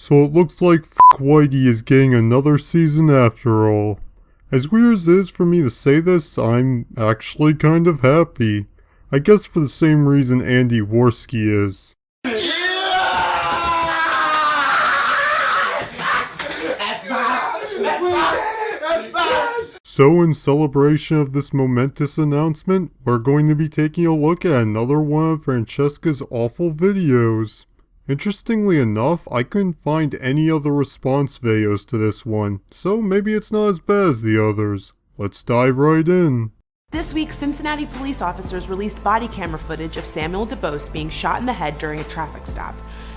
So it looks like F Whitey is getting another season after all. As weird as it is for me to say this, I'm actually kind of happy. I guess for the same reason Andy Worski is. So in celebration of this momentous announcement, we're going to be taking a look at another one of Francesca's awful videos. Interestingly enough, I couldn't find any other response videos to this one, so maybe it's not as bad as the others. Let's dive right in. This week, Cincinnati police officers released body camera footage of Samuel DuBose being shot in the head during a traffic stop.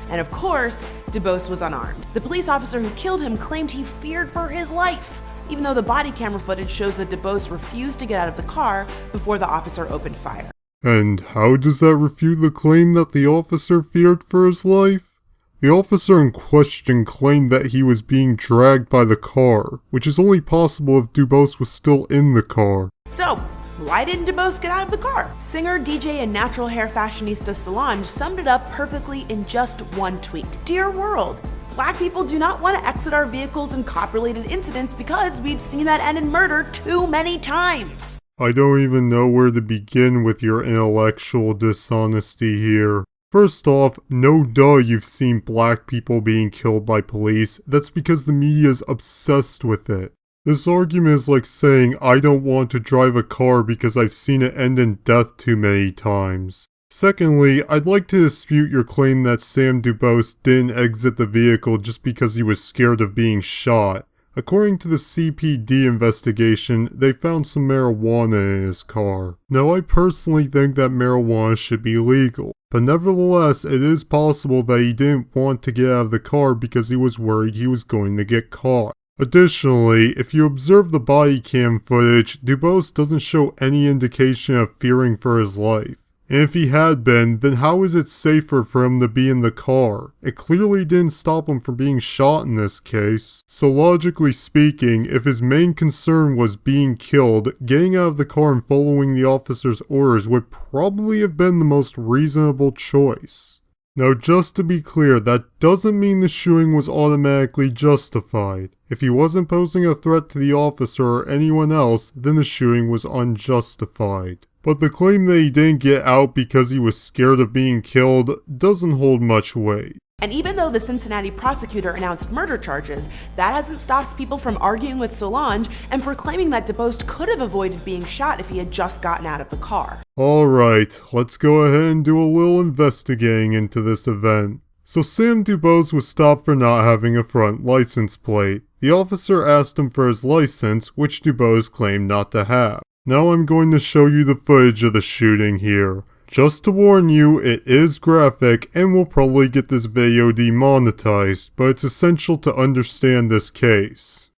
And of course, DuBose was unarmed. The police officer who killed him claimed he feared for his life, even though the body camera footage shows that DuBose refused to get out of the car before the officer opened fire. And how does that refute the claim that the officer feared for his life? The officer in question claimed that he was being dragged by the car, which is only possible if DuBose was still in the car. So, why didn't DuBose get out of the car? Singer, DJ, and natural hair fashionista Solange summed it up perfectly in just one tweet. Dear world, Black people do not want to exit our vehicles in cop-related incidents because we've seen that end in murder too many times. I don't even know where to begin with your intellectual dishonesty here. First off, no duh you've seen black people being killed by police. That's because the media is obsessed with it. This argument is like saying I don't want to drive a car because I've seen it end in death too many times. Secondly, I'd like to dispute your claim that Sam DuBose didn't exit the vehicle just because he was scared of being shot. According to the CPD investigation, they found some marijuana in his car. Now I personally think that marijuana should be legal, but nevertheless it is possible that he didn't want to get out of the car because he was worried he was going to get caught. Additionally, if you observe the body cam footage, DuBose doesn't show any indication of fearing for his life. And if he had been, then how is it safer for him to be in the car? It clearly didn't stop him from being shot in this case. So logically speaking, if his main concern was being killed, getting out of the car and following the officer's orders would probably have been the most reasonable choice. Now just to be clear, that doesn't mean the shooting was automatically justified. If he wasn't posing a threat to the officer or anyone else, then the shooting was unjustified. But the claim that he didn't get out because he was scared of being killed doesn't hold much weight. And even though the Cincinnati prosecutor announced murder charges, that hasn't stopped people from arguing with Solange and proclaiming that DuBose could have avoided being shot if he had just gotten out of the car. Alright, let's go ahead and do a little investigating into this event. So Sam DuBose was stopped for not having a front license plate. The officer asked him for his license, which DuBose claimed not to have. Now I'm going to show you the footage of the shooting here. Just to warn you, it is graphic and will probably get this video demonetized, but it's essential to understand this case.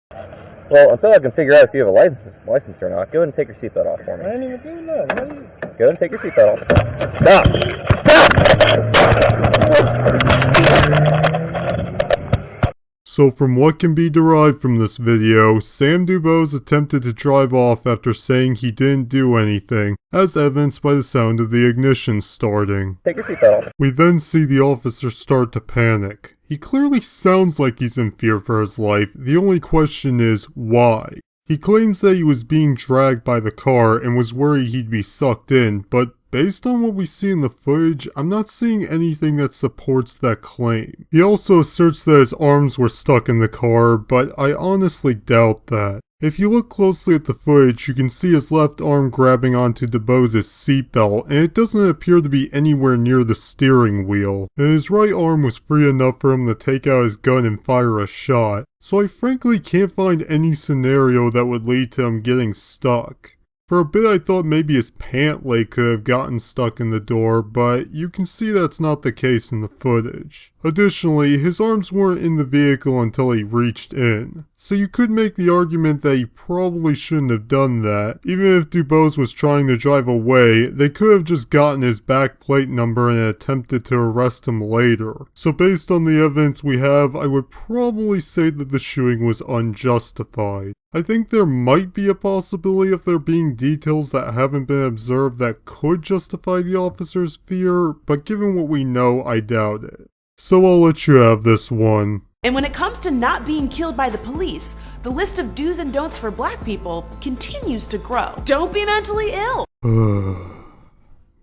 Well, until I can figure out if you have a license or not, go ahead and take your seatbelt off for me. I didn't even do that. Go ahead and take your seatbelt off. Stop! So from what can be derived from this video, Sam DuBose attempted to drive off after saying he didn't do anything, as evidenced by the sound of the ignition starting. Take your seatbelt off. We then see the officer start to panic. He clearly sounds like he's in fear for his life. The only question is, why? He claims that he was being dragged by the car and was worried he'd be sucked in, but based on what we see in the footage, I'm not seeing anything that supports that claim. He also asserts that his arms were stuck in the car, but I honestly doubt that. If you look closely at the footage, you can see his left arm grabbing onto DuBose's seatbelt, and it doesn't appear to be anywhere near the steering wheel. And his right arm was free enough for him to take out his gun and fire a shot. So I frankly can't find any scenario that would lead to him getting stuck. For a bit I thought maybe his pant leg could have gotten stuck in the door, but you can see that's not the case in the footage. Additionally, his arms weren't in the vehicle until he reached in, so you could make the argument that he probably shouldn't have done that. Even if DuBose was trying to drive away, they could have just gotten his back plate number and attempted to arrest him later. So based on the evidence we have, I would probably say that the shooting was unjustified. I think there might be a possibility of there being details that haven't been observed that could justify the officer's fear, but given what we know, I doubt it. So I'll let you have this one. And when it comes to not being killed by the police, the list of do's and don'ts for black people continues to grow. Don't be mentally ill.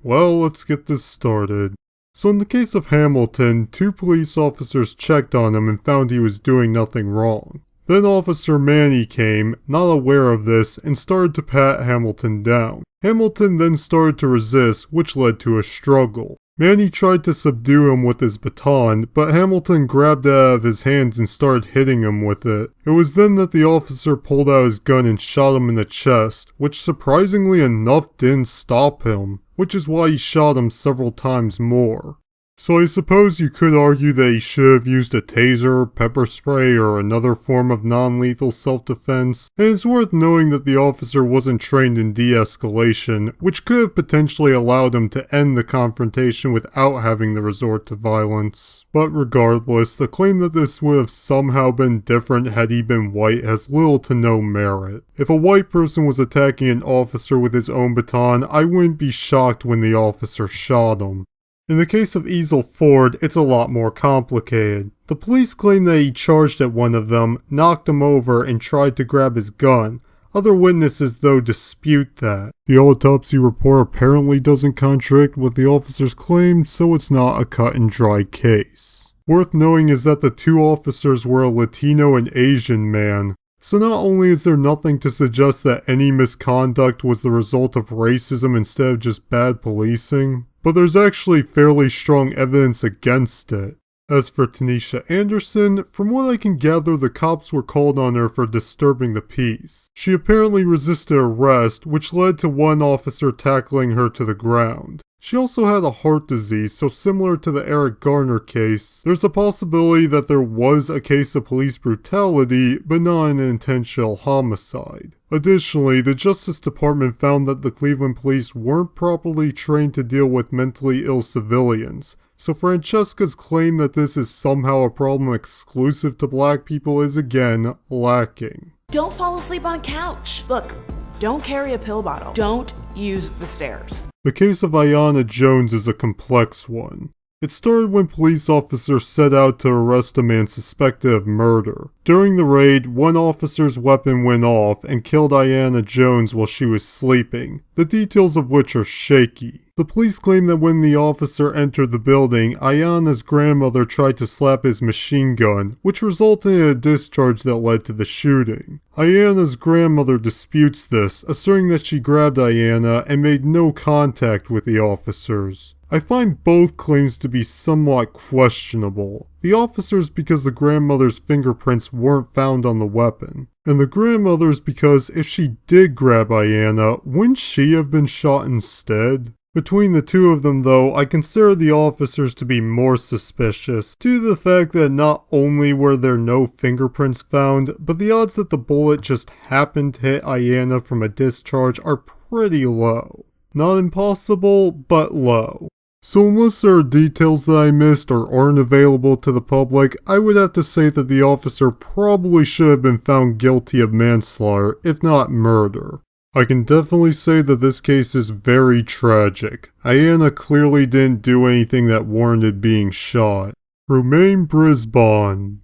Well, let's get this started. So in the case of Hamilton, 2 police officers checked on him and found he was doing nothing wrong. Then Officer Manny came, not aware of this, and started to pat Hamilton down. Hamilton then started to resist, which led to a struggle. Manny tried to subdue him with his baton, but Hamilton grabbed it out of his hands and started hitting him with it. It was then that the officer pulled out his gun and shot him in the chest, which surprisingly enough didn't stop him, which is why he shot him several times more. So I suppose you could argue that he should have used a taser, pepper spray, or another form of non-lethal self-defense, and it's worth knowing that the officer wasn't trained in de-escalation, which could have potentially allowed him to end the confrontation without having to resort to violence. But regardless, the claim that this would have somehow been different had he been white has little to no merit. If a white person was attacking an officer with his own baton, I wouldn't be shocked when the officer shot him. In the case of Ezel Ford, it's a lot more complicated. The police claim that he charged at one of them, knocked him over, and tried to grab his gun. Other witnesses, though, dispute that. The autopsy report apparently doesn't contradict what the officers claimed, so it's not a cut and dry case. Worth knowing is that the 2 officers were a Latino and Asian man. So not only is there nothing to suggest that any misconduct was the result of racism instead of just bad policing, but there's actually fairly strong evidence against it. As for Tanisha Anderson, from what I can gather, the cops were called on her for disturbing the peace. She apparently resisted arrest, which led to one officer tackling her to the ground. She also had a heart disease, so similar to the Eric Garner case, there's a possibility that there was a case of police brutality, but not an intentional homicide. Additionally, the Justice Department found that the Cleveland police weren't properly trained to deal with mentally ill civilians, so Francesca's claim that this is somehow a problem exclusive to black people is again lacking. Don't fall asleep on a couch. Look, don't carry a pill bottle. Don't use the stairs. The case of Aiyana Jones is a complex one. It started when police officers set out to arrest a man suspected of murder. During the raid, one officer's weapon went off and killed Aiyana Jones while she was sleeping, the details of which are shaky. The police claim that when the officer entered the building, Aiyana's grandmother tried to slap his machine gun, which resulted in a discharge that led to the shooting. Aiyana's grandmother disputes this, asserting that she grabbed Aiyana and made no contact with the officers. I find both claims to be somewhat questionable. The officers because the grandmother's fingerprints weren't found on the weapon, and the grandmother's because if she did grab Aiyana, wouldn't she have been shot instead? Between the 2 of them though, I consider the officers to be more suspicious due to the fact that not only were there no fingerprints found, but the odds that the bullet just happened to hit Aiyana from a discharge are pretty low. Not impossible, but low. So unless there are details that I missed or aren't available to the public, I would have to say that the officer probably should have been found guilty of manslaughter, if not murder. I can definitely say that this case is very tragic. Aiyana clearly didn't do anything that warranted being shot. Romain Brisbane.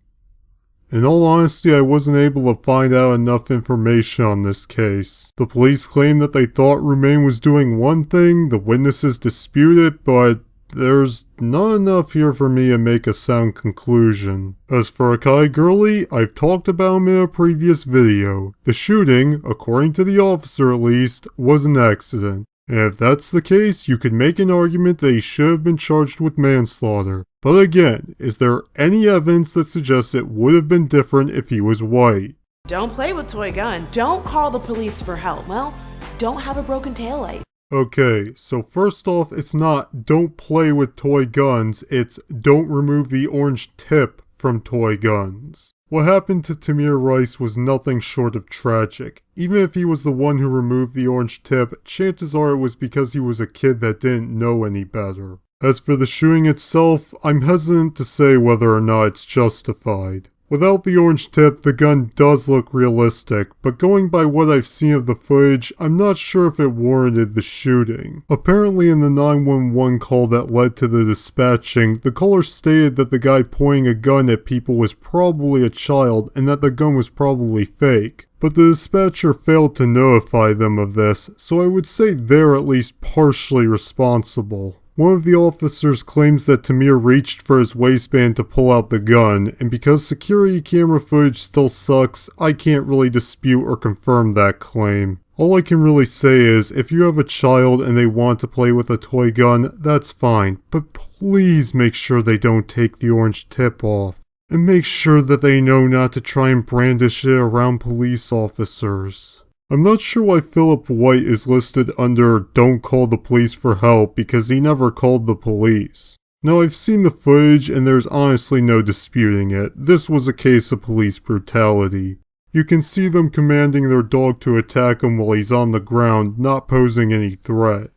In all honesty, I wasn't able to find out enough information on this case. The police claim that they thought Romain was doing one thing, the witnesses dispute it, but there's not enough here for me to make a sound conclusion. As for Akai Gurley, I've talked about him in a previous video. The shooting, according to the officer at least, was an accident. And if that's the case, you could make an argument that he should have been charged with manslaughter. But again, is there any evidence that suggests it would have been different if he was white? Don't play with toy guns. Don't call the police for help. Well, don't have a broken taillight. Okay, so first off, it's not don't play with toy guns, it's don't remove the orange tip from toy guns. What happened to Tamir Rice was nothing short of tragic. Even if he was the one who removed the orange tip, chances are it was because he was a kid that didn't know any better. As for the shooting itself, I'm hesitant to say whether or not it's justified. Without the orange tip, the gun does look realistic, but going by what I've seen of the footage, I'm not sure if it warranted the shooting. Apparently in the 911 call that led to the dispatching, the caller stated that the guy pointing a gun at people was probably a child and that the gun was probably fake. But the dispatcher failed to notify them of this, so I would say they're at least partially responsible. One of the officers claims that Tamir reached for his waistband to pull out the gun, and because security camera footage still sucks, I can't really dispute or confirm that claim. All I can really say is, if you have a child and they want to play with a toy gun, that's fine, but please make sure they don't take the orange tip off. And make sure that they know not to try and brandish it around police officers. I'm not sure why Philip White is listed under "Don't call the police for help" because he never called the police. Now I've seen the footage and there's honestly no disputing it. This was a case of police brutality. You can see them commanding their dog to attack him while he's on the ground, not posing any threat.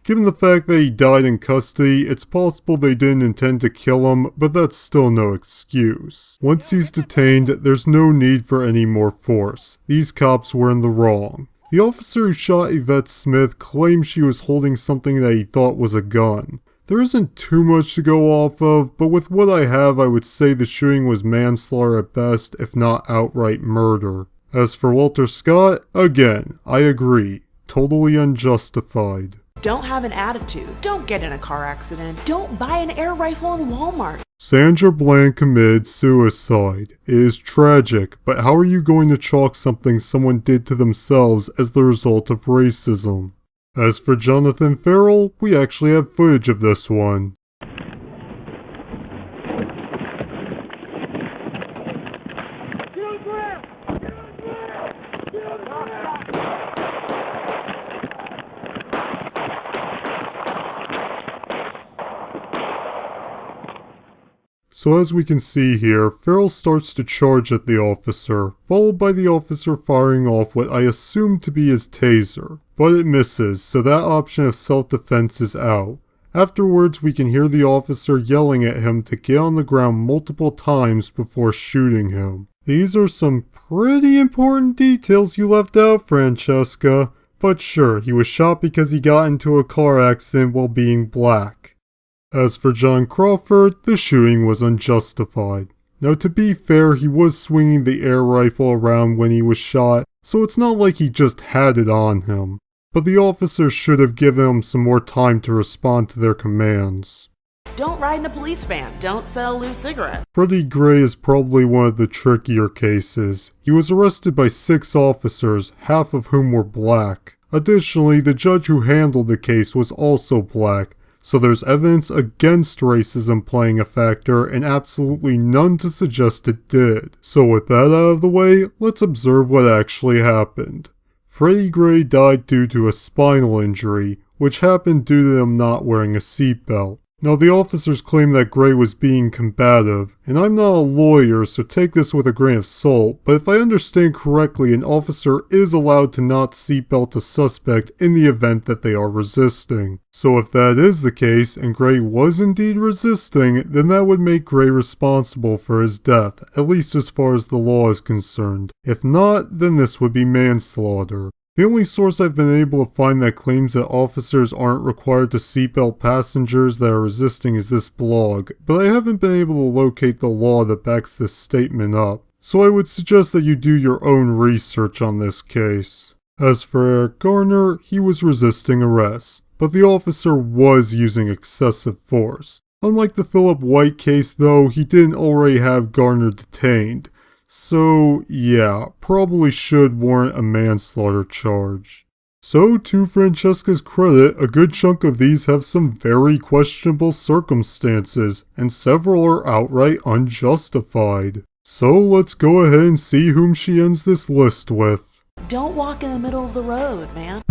Given the fact that he died in custody, it's possible they didn't intend to kill him, but that's still no excuse. Once he's detained, there's no need for any more force. These cops were in the wrong. The officer who shot Yvette Smith claimed she was holding something that he thought was a gun. There isn't too much to go off of, but with what I have, I would say the shooting was manslaughter at best, if not outright murder. As for Walter Scott, again, I agree. Totally unjustified. Don't have an attitude. Don't get in a car accident. Don't buy an air rifle in Walmart. Sandra Bland committed suicide. It is tragic, but how are you going to chalk something someone did to themselves as the result of racism? As for Jonathan Ferrell, we actually have footage of this one. So as we can see here, Ferrell starts to charge at the officer, followed by the officer firing off what I assume to be his taser. But it misses, so that option of self-defense is out. Afterwards, we can hear the officer yelling at him to get on the ground multiple times before shooting him. These are some pretty important details you left out, Francesca. But sure, he was shot because he got into a car accident while being black. As for John Crawford, the shooting was unjustified. Now to be fair, he was swinging the air rifle around when he was shot, so it's not like he just had it on him. But the officers should have given him some more time to respond to their commands. Don't ride in a police van. Don't sell loose cigarettes. Freddie Gray is probably one of the trickier cases. He was arrested by 6 officers, half of whom were black. Additionally, the judge who handled the case was also black. So there's evidence against racism playing a factor and absolutely none to suggest it did. So with that out of the way, let's observe what actually happened. Freddie Gray died due to a spinal injury, which happened due to him not wearing a seatbelt. Now the officers claim that Gray was being combative, and I'm not a lawyer so take this with a grain of salt, but if I understand correctly, an officer is allowed to not seatbelt a suspect in the event that they are resisting. So if that is the case, and Gray was indeed resisting, then that would make Gray responsible for his death, at least as far as the law is concerned. If not, then this would be manslaughter. The only source I've been able to find that claims that officers aren't required to seatbelt passengers that are resisting is this blog, but I haven't been able to locate the law that backs this statement up, so I would suggest that you do your own research on this case. As for Eric Garner, he was resisting arrest, but the officer was using excessive force. Unlike the Philip White case though, he didn't already have Garner detained. So, yeah, probably should warrant a manslaughter charge. So, to Francesca's credit, a good chunk of these have some very questionable circumstances, and several are outright unjustified. So, let's go ahead and see whom she ends this list with. Don't walk in the middle of the road, man.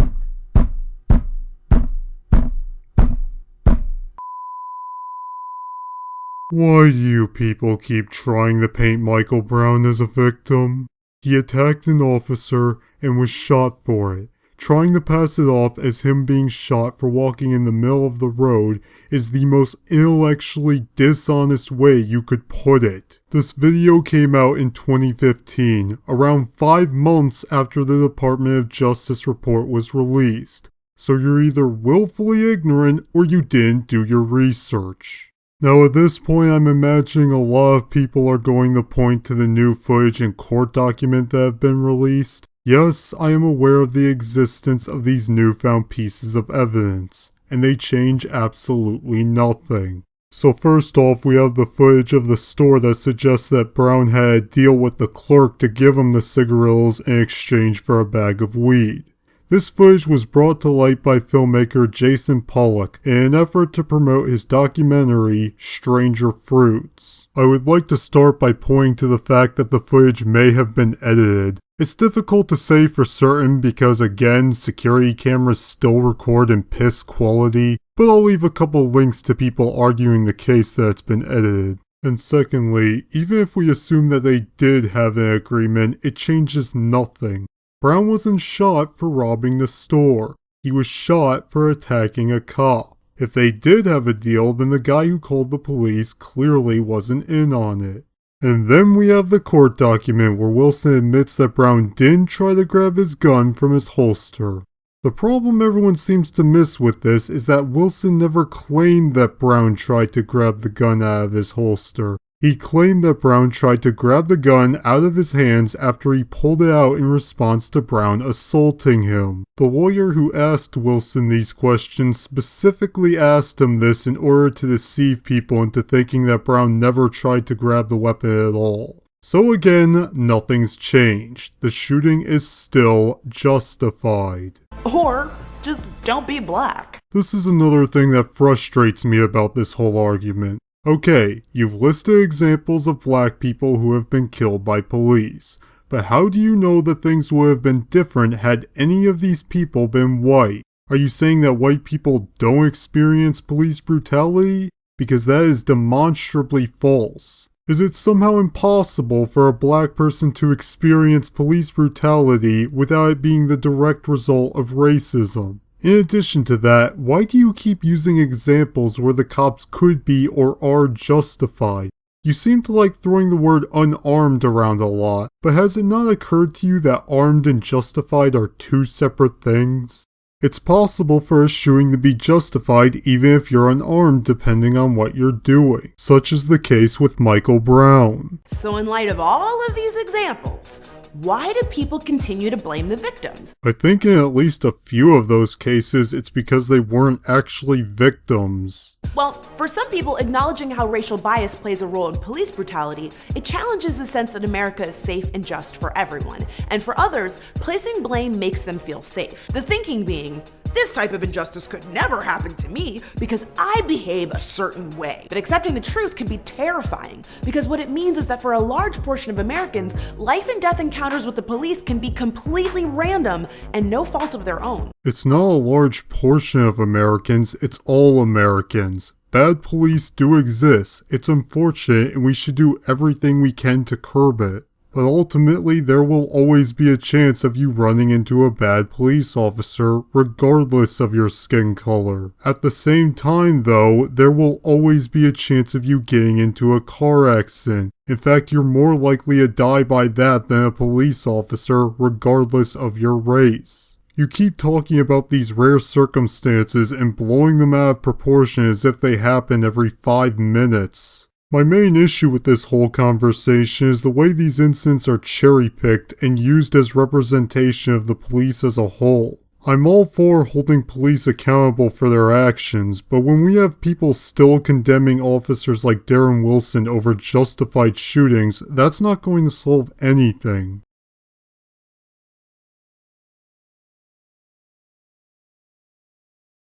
Why do you people keep trying to paint Michael Brown as a victim? He attacked an officer and was shot for it. trying to pass it off as him being shot for walking in the middle of the road is the most intellectually dishonest way you could put it. This video came out in 2015, around 5 months after the Department of Justice report was released. So you're either willfully ignorant or you didn't do your research. Now at this point I'm imagining a lot of people are going to point to the new footage and court document that have been released. Yes, I am aware of the existence of these newfound pieces of evidence, and they change absolutely nothing. So first off, we have the footage of the store that suggests that Brown had a deal with the clerk to give him the cigarillos in exchange for a bag of weed. This footage was brought to light by filmmaker Jason Pollock in an effort to promote his documentary, Stranger Fruits. I would like to start by pointing to the fact that the footage may have been edited. It's difficult to say for certain because again, security cameras still record in piss quality, but I'll leave a couple links to people arguing the case that it's been edited. And secondly, even if we assume that they did have an agreement, it changes nothing. Brown wasn't shot for robbing the store. He was shot for attacking a cop. If they did have a deal, then the guy who called the police clearly wasn't in on it. And then we have the court document where Wilson admits that Brown didn't try to grab his gun from his holster. The problem everyone seems to miss with this is that Wilson never claimed that Brown tried to grab the gun out of his holster. He claimed that Brown tried to grab the gun out of his hands after he pulled it out in response to Brown assaulting him. The lawyer who asked Wilson these questions specifically asked him this in order to deceive people into thinking that Brown never tried to grab the weapon at all. So again, nothing's changed. The shooting is still justified. Or just don't be black. This is another thing that frustrates me about this whole argument. Okay, you've listed examples of black people who have been killed by police, but how do you know that things would have been different had any of these people been white? Are you saying that white people don't experience police brutality? Because that is demonstrably false. Is it somehow impossible for a black person to experience police brutality without it being the direct result of racism? In addition to that, why do you keep using examples where the cops could be or are justified? You seem to like throwing the word unarmed around a lot, but has it not occurred to you that armed and justified are two separate things? It's possible for a shooting to be justified even if you're unarmed depending on what you're doing, such is the case with Michael Brown. So in light of all of these examples, why do people continue to blame the victims? I think in at least a few of those cases, it's because they weren't actually victims. Well, for some people, acknowledging how racial bias plays a role in police brutality, it challenges the sense that America is safe and just for everyone. And for others, placing blame makes them feel safe. The thinking being, this type of injustice could never happen to me because I behave a certain way. But accepting the truth can be terrifying because what it means is that for a large portion of Americans, life and death encounters with the police can be completely random and no fault of their own. It's not a large portion of Americans, it's all Americans. Bad police do exist. It's unfortunate and we should do everything we can to curb it. But ultimately, there will always be a chance of you running into a bad police officer, regardless of your skin color. At the same time, though, there will always be a chance of you getting into a car accident. In fact, you're more likely to die by that than a police officer, regardless of your race. You keep talking about these rare circumstances and blowing them out of proportion as if they happen every 5 minutes. My main issue with this whole conversation is the way these incidents are cherry-picked and used as representation of the police as a whole. I'm all for holding police accountable for their actions, but when we have people still condemning officers like Darren Wilson over justified shootings, that's not going to solve anything.